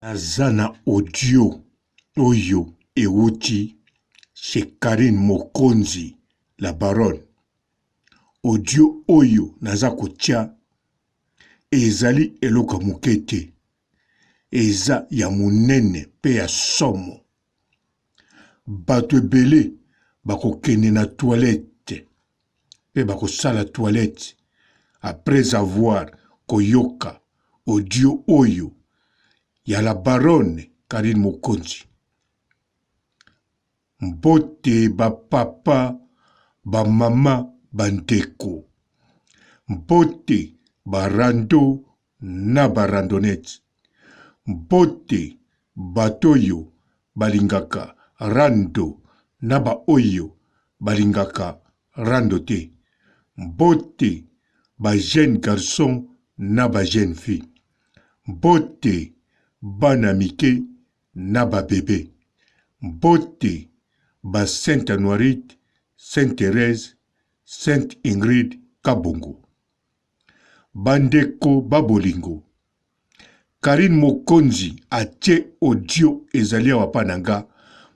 Azana audio oyo euti chez Karine Mokonzi, la baronne. Audio oyo naza kotia ezali eloka mukete. Eza ya munene pe ya somo. Bato ebele bakokende na toilette pe bakosala toilette après avoir koyoka audio oyo ya la baronne Karine Mokonzi. Mbote ba papa, ba mama, bandeko. Mbote ba rando na ba randonnette. Mbote batoyo balingaka rando na ba oyo balingaka rando te. Mbote ba jeune garçon na ba jeune fille. Mbote bana mike na ba bébé. Mbote ba Sainte Anuarite, Sainte Thérèse, Sainte Ingrid Kabongo. Bandeko babolingo. Karine Mokonzi atie audio ezali wapananga.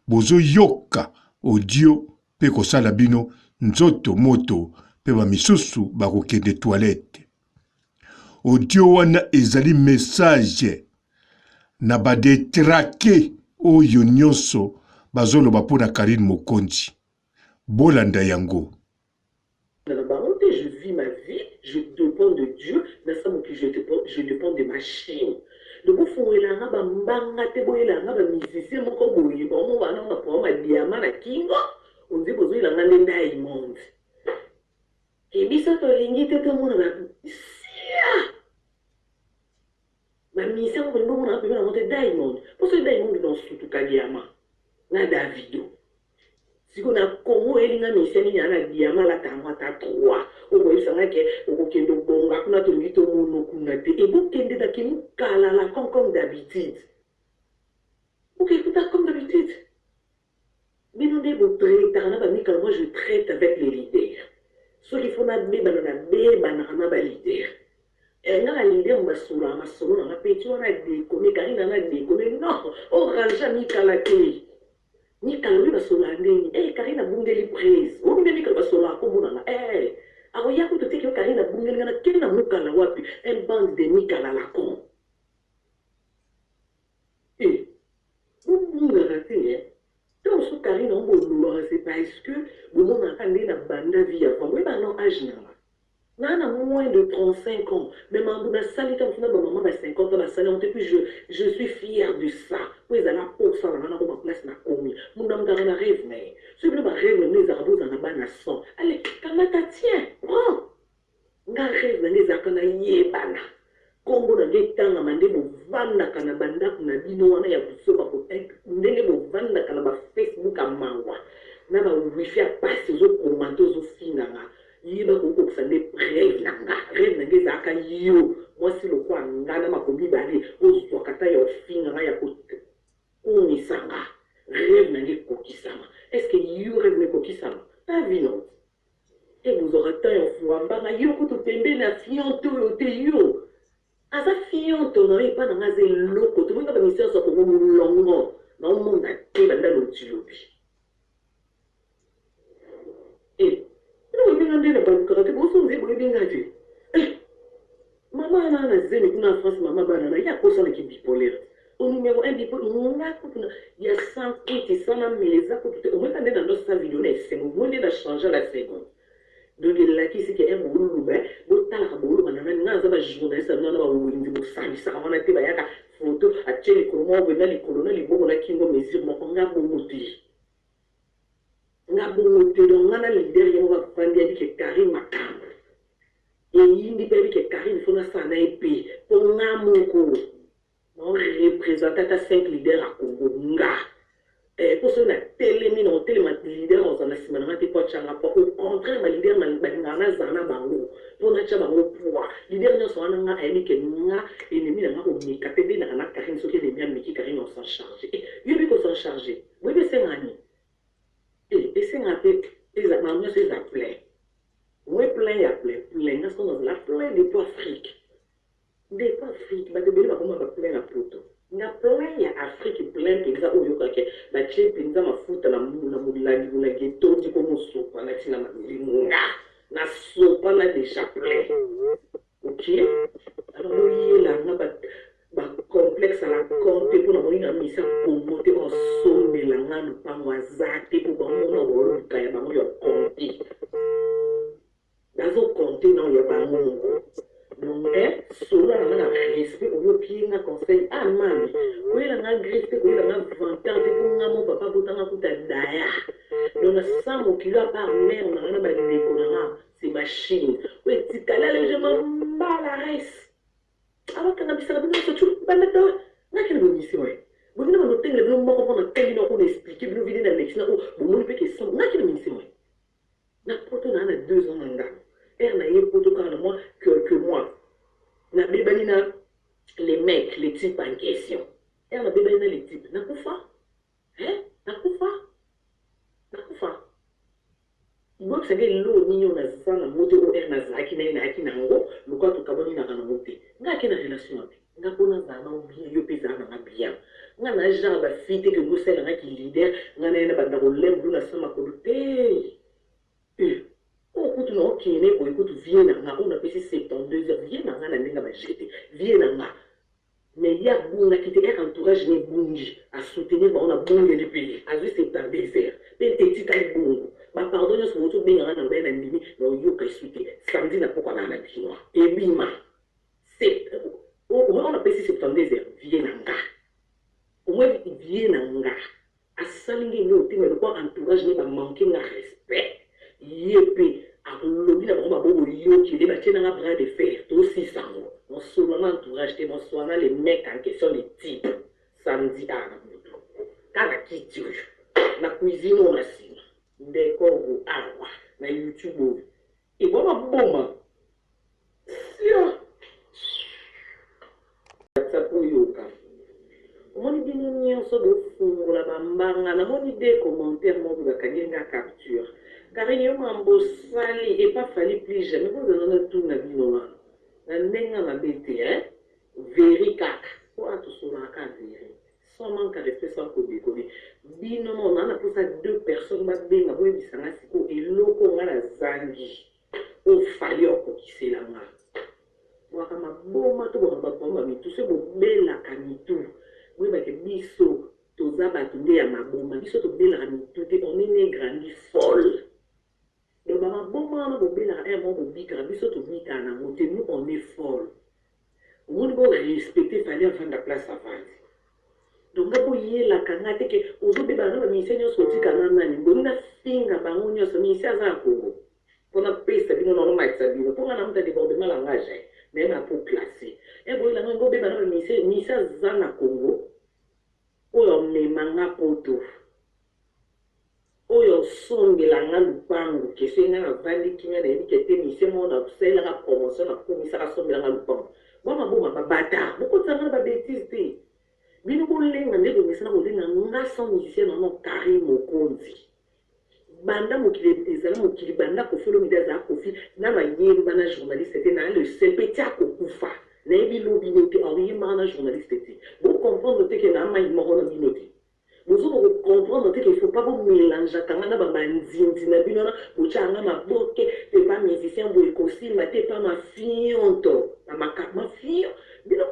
Bozo yoka audio pe kosala bino nzoto moto pe ba misusu bakokende toilette. Audio wana ezali message na ba detrake oyo nyonso bazolo bapona Karine Mokonzi. Bolanda yango. Je vis ma vie, je dépends de Dieu, je dépends de ma chaîne. Donc, au fond, il y a un mbanga te boye la nga ba musicien moko boye ba mo wana nga po ma diamant na kingo on dit bozo il a nga ndenda immonde. Et biso to lingi te to mona ba sia. Ma mission ko ndo mona pe na monte diamond. Pour ce diamond dans tout ka diamant. Na Davido. Si on a Congo elinga miseni yana diamant la tangwa ta 3. Ogo isanga ke ogo kendo bonga kuna to ngito mono kuna te et vous kende da kimu kala la comme d'habitude. OK, tout comme d'habitude. Mais non des beaux traiter na ba mika moi je traite avec les leaders. Ceux qui font na be banana ba leader. Et nga la leader mbasula masolo na peti wana de komi Karina na de komi non, orange mika la clé. Ni kalori basola ndeni Karina bungeli praise bungeli ka basola ko munanga awo yako to teke Karina bungeli ngana kena mukala wapi un bande de Nikala la con bunga raté donc so Karina on bolo c'est parce que le monde a kandé na banda via kwa we ba non âge na na moins de 35 ans même en na sali comme na maman ba 50 ans na sali on depuis je suis fière de ça oui ça la pour ça na ko place na komi mon dame na rêve mais ce que ba rêve les arabos na ba na son allez kamata tiens prends nga rêve les akana yebana kombo na getanga mande bo vanda kana banda na bino wana ya kusoba ko ndenge bo vanda kana ba Facebook amawa na ba wifi a passe zo commento zo finganga yiba ko kusande rêve nanga zaka yo moi si le kwa ngana makomi bali ozo kata ya finganga ya ko unisanga rêve nanga kokisama est-ce que you rêve ne kokisama ta vie non et vous aurez temps en fuamba yo ko to tembe na fianto yo te yo asa fianto na pas na ngaze loko to nga ba mission so ko mulongo na monde te banda lo tilobi maman na zemi kuna France maman bana ya kosa na bipolaire au numéro 1 bipolaire il y a 100 qui sana meleza ko au moins quand dans notre vidéo na c'est vous venez de changer la seconde donc il a qui c'est que un boulou ba botala ka boulou bana na za ba journaliste na ba windi mo sami sa wana te ba yaka photo a tcheli ko mo be na li kolona li bobo na kingo mesure mo nga bo muti nga bongo te donc ngana leader yango ba fandi ya ke Karine Makambo et yindi pe ke Karine fona sana ep pour nga moko on représente ta 5 leaders à Congo nga pour ça na telemi na telema leader on na simana ma te kwa changa pour au contraire ma leader ma ngana zana bango pour na cha bango poa leader nyo so nga ayemi ke nga ennemi na ko mi katebe na Karine so ke ennemi amiki Karine on s'en charge yebi ko s'en charger oui mais c'est ngani et c'est un peu les amants c'est la plaie oui plein ya plein plein parce qu'on a la plein de poids fric des poids fric bah de belle bah comment va plein la poto nga plein ya Afrique plein penza oyo kake ba che penza mafuta na mulangi na geto di ko musopa na tina malinga na sopa na déjà plein. OK? Alors oui là na ba complexe à la compte pour na mona misa ko monter en somme la ngana pa mwazate pour ba mona bo ka ya ba mo yo compte. Dazo compte non ya ba mo. Donc, cela a un respect au pied, un conseil. Ah, man, oui, il a un respect, oui, il a un vantage, pour mon papa, pour t'en faire d'ailleurs. Donc, ça, mon kilo à part mère, on a un décollant, c'est machine. Oui, tu t'as là, je m'en bats la reste. Alors, quand on a mis ça, on a tout le temps, on a quelle bonne mission, ouais. Vous venez de noter, le bon moment, on a tel on explique, vous venez dans l'exemple, vous m'avez fait question, on a quelle mission, ouais. N'importe on a 2 ans en gamme. Elle n'a eu pour tout cas moi que moi. Na bébalina les mecs, les types en question. Elle n'a bébalina les types. N'a pas fait. Hein? N'a pas fait. N'a pas fait. Donc c'est que l'eau nino na zana moto o na zaki na aki na ngo, le quoi to kaboni na kana mote. Nga ke na relation avec. Nga pona zana o bien yo pesa na bien. Nga na genre ba fite que vous c'est là qui leader, nga na ba ndako lembu na sama ko te. Oh, écoute, non, qui est né, écoute, viens là, on a passé 72 heures, viens là, on a n'a pas jeté, viens là. Mais il y a beaucoup qui était entourage de Bungi à soutenir, on a Bungi les pays, à juste 72 heures. Mais t'es dit qu'à Bungi, bah pardonne, ce que bien on a bien ennemi, mais on y a soutenir. Samedi n'a pas qu'on a la chinois. Et bima, c'est, on a passé 72 heures, viens là. Au moins, viens là. À saluer nous, mais le quoi entourage n'est pas manqué de respect. Yépe a lobby na bomba bobo yo qui débattait dans la bras de fer tout 600 mon solo entourage te mon soana les mecs en question les types samedi à la moto kana kitu na cuisine on a si décor ou awa na YouTube et bomba bomba sio ça pour yoka mon idée ni on se de la bambanga na mon idée commentaire mon de la capture. Car il y a un beau sali et pas fallu plus jamais. Vous avez tout na vie non. La nenga na bête, hein? Véri kak. Quoi tout sur la carte véri. Sans manque de respect sans qu'on déconne. Bino mon on a pour ça 2 personnes ma bien na boye bisanga siko et loko nga la zangi. O fali oko qui c'est la nga. Waka ma boma to ba boma mi tout ce bo bela kamitu. Oui ba ke biso toza batunde ya maboma biso to bela kamitu te on est grandi folle. Et bah bon maman bon bien là un bon bicara biso to bikana monter nous on est fort on doit respecter fallait faire la place à vendre donc ngabo yé la kanga te ke ozo be bana ba misenyo soti kana nani bonina finga bango nyoso misia za kongo pona pesa bino no maitsa bino pona na mta débordement langage mais na pour placer et bon la ngo be bana ba misia za na kongo oyo memanga poto oyo songela nga lupango kese nga na vandi kinga na yebi kete mise mona kusela ka promotion na komisa ka songela nga lupango bama boma babata bokotanga ba bêtise te bino kolenga ndeko misana kolenga nga sans musicien non Karim Mokonzi banda mokili ezala mokili banda kofelo midaza kofi na bayemba na journaliste te na le seul petit akokufa na yebi lobi note oyemba na journaliste te bo comprendre te ke na mai moko na bino te vous devez comprendre qu'il ne faut pas vous mélanger quand on a bandindi na bino na uchanga maboke te pas musicien boy costume te pas ma fille onto ma fille bino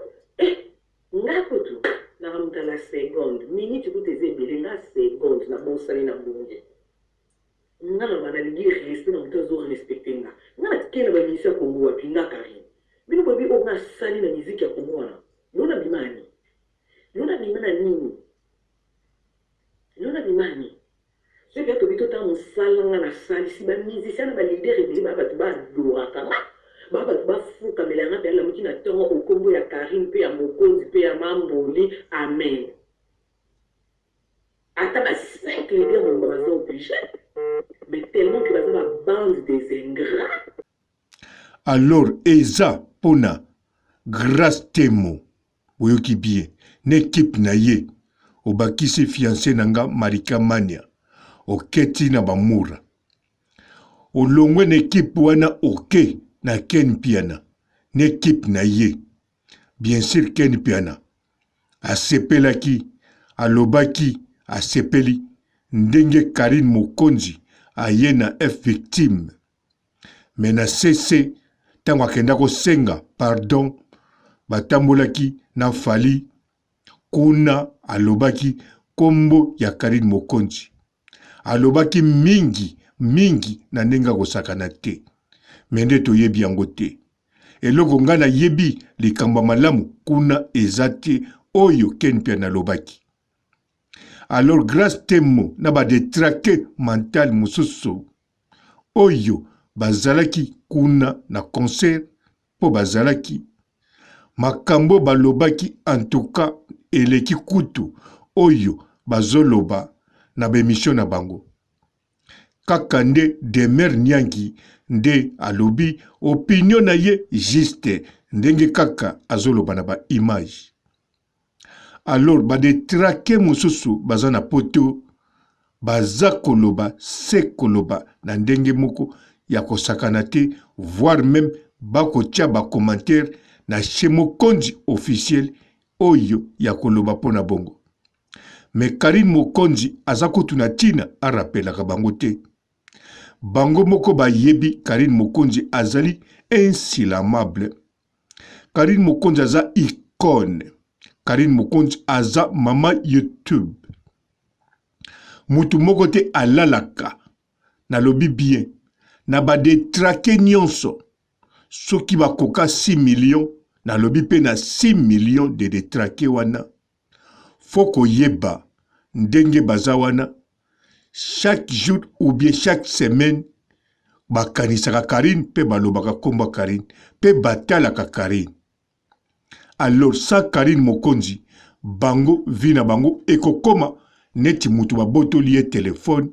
ngako tu na ramta la seconde minute ku teze bele na seconde na bosali na bunge ngalo bana ligi respect na mtozo respecter nga ngala kena ba musicien Kongo wa pinga Karim bino bobi o nga sali na musique ya Kongo na yona bimani nini yona bimani ceux qui ont tout temps mon salon na sali si ba musicien ba leader et ba ba doraka ba ba fu kamelanga pe la mutina tongo o kombo ya Karim pe ya Mokonzi pe ya Mamboli amen ata ba 5 leaders mon bazo obligé mais tellement que bazo ba bande des ingrats alors eza pona grâce temo oyoki bien n'équipe na ye obakisi fiancé nanga Marika Mania oketi na bamura olongwe n'équipe wana oke na Ken Piana n'équipe na ye bien sûr Ken Piana asepelaki alobaki asepeli ndenge Karine Mokonzi aye na F victime me na CC ntango akenda kosenga pardon batambolaki na Fally kuna alobaki kombo ya Karine Mokonzi alobaki mingi na ndenge kosakana te me nde toyebi yango te eloko nga na yebi likambo malamu kuna eza te oyo Ken Pia nalobaki. Alors grâce temo na ba détraqué mental mususu oyo bazalaki kuna na concert po bazalaki makambo balobaki en tout cas eleki kutu oyo bazoloba na bemission na bango kaka nde Demer Nyangi nde alobi opinion na ye juste ndenge kaka azoloba na ba image. Alors ba detraqué mususu baza na poto baza koloba se koloba na ndenge moko ya kosakana te voire même bakotia ba commentaire na chez Mokonzi officiel oyo ya koloba pona bongo. Mais Karine Mokonzi aza kutuna tina arapelaka bango te. Bango moko ba yebi Karine Mokonzi azali insilamable. Karine Mokonzi aza icône. Karine Mokonzi aza mama YouTube. Mutu moko te alalaka na lobi bien. Na ba detraqué nyonso. Soki bakoka 6 millions na lobi pe na 6 millions de detraqué wana. Foko yeba ndenge baza wana. Chaque jour ou bien chaque semaine bakanisaka Karine pe balobaka komba Karine pe batalaka Karine. Alors sa Karine Mokonzi bango vina bango ekokoma neti mutu babotoli ye téléphone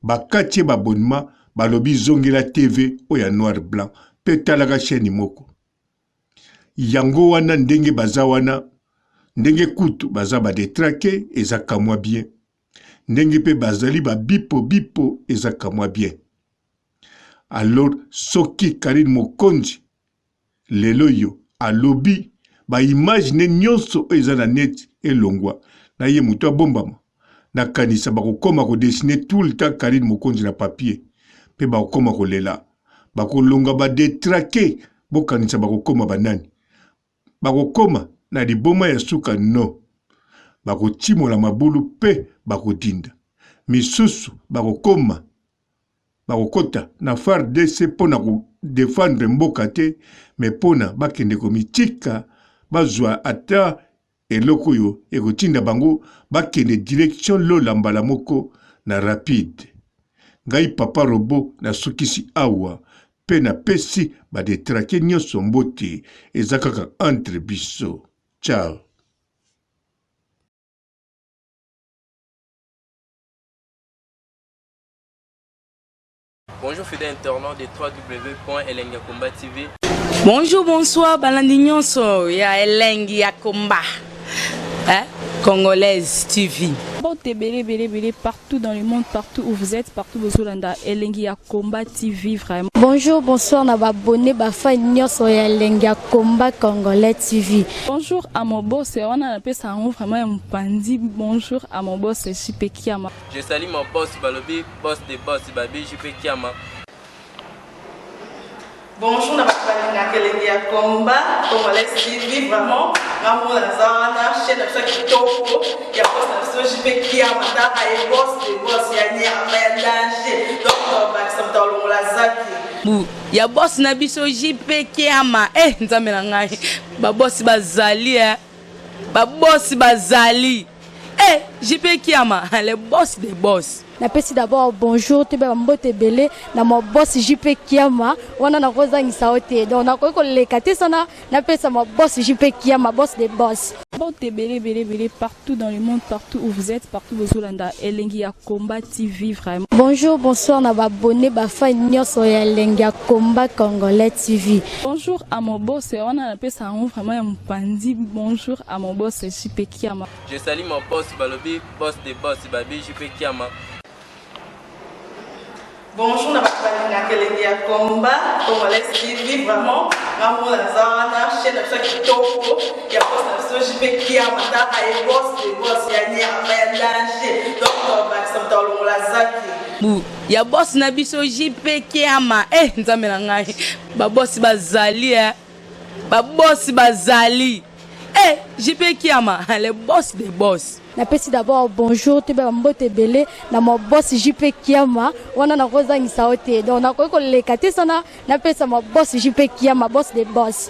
bakatie babonnement balobi zongela TV oya noir blanc pe talaka chaîne moko. Yango wana ndenge baza wana ndenge kutu baza ba detraqué ezaka mwa bien. Ndenge pe bazali ba bipo ezaka mwa bien. Alors soki Karine Mokonzi lelo yo alobi ba image ne nyonso eza na net elongwa na ye mutu abombama na kanisa bakokoma ko dessiner tout le temps Karine Mokonzi na papier pe bakokoma ko lela bakolonga ba detraqué bokanisa bakokoma banani bakokoma na liboma ya suka no bakotimola mabulu pe bakodinda misusu bakokoma bakokota na FARDC pona ko défendre mboka te me pona bakende komitika bazwa ata eloko yo ekotinda bango bakende direction lola mbala moko na rapide. Ngai papa robo na sukisi awa pe na pesi ba detraqué nyonso mbote ezakaka entre biso. Ciao. Bonjour fidèles internautes de www.elengiakomba.tv. Bonjour, bonsoir, balandi nyonso ya Elengi ya Komba. Congolaise TV. Bon, belé partout dans le monde, partout où vous êtes, partout où vous êtes, Elengi ya Komba TV vraiment. Bonjour, bonsoir, na abonné ba fa nyonso ya Elengi ya Komba Congolais TV. Bonjour à mon boss, on a appelé ça vraiment un pandi. Bonjour à mon boss, JP Kiama. Je salue mon boss Balobi, boss de boss Babi, JP Kiama. Bonjour, na Elengi ya Komba Congolais TV vraiment. Maman la zana chaîne de chaque kitoko ya boss na JP Kiama ta ay boss de boss ya ni danger. Donc ba ça tolo la zaki. Ya boss na biso JP Kiama. Nzambe na ngai. Ba boss bazali ba boss bazali. JP Kiama, le boss des boss. Napesi d'abord bonjour te ba mbote belé na mo boss JP Kiama wana na kozangisa ote donc na ko lekate sana napesa mo boss JP Kiama boss des boss. Bon, belé partout dans le monde, partout où vous êtes, partout où vous êtes, Elengi ya Komba TV vraiment. Bonjour, bonsoir, na abonné ba fa nyonso ya Elengi ya Komba Congolais TV. Bonjour à mon boss, on a appelé ça vraiment un pandi. Bonjour à mon boss JP Kiama. Je salue mon boss Balobi, boss de boss Babi, JP Kiama. Bonjour, na kelenge ya combat, Congolais TV, vraiment, maman la zana, chaîne de chaque kitoko, ya boss na JP Kiama, ta ay boss de boss, ya nyama ya danger, donc on va s'entendre dans la zaki. Ya boss na biso JP Kiama, nzambe na ngai, ba boss bazali ba boss bazali. JP Kiama, le boss des boss. Napesi d'abord bonjour te ba mbote belé na mo boss JP Kiama wana na kozangisa ote donc na ko lekate sana napesa mo boss JP Kiama boss des boss.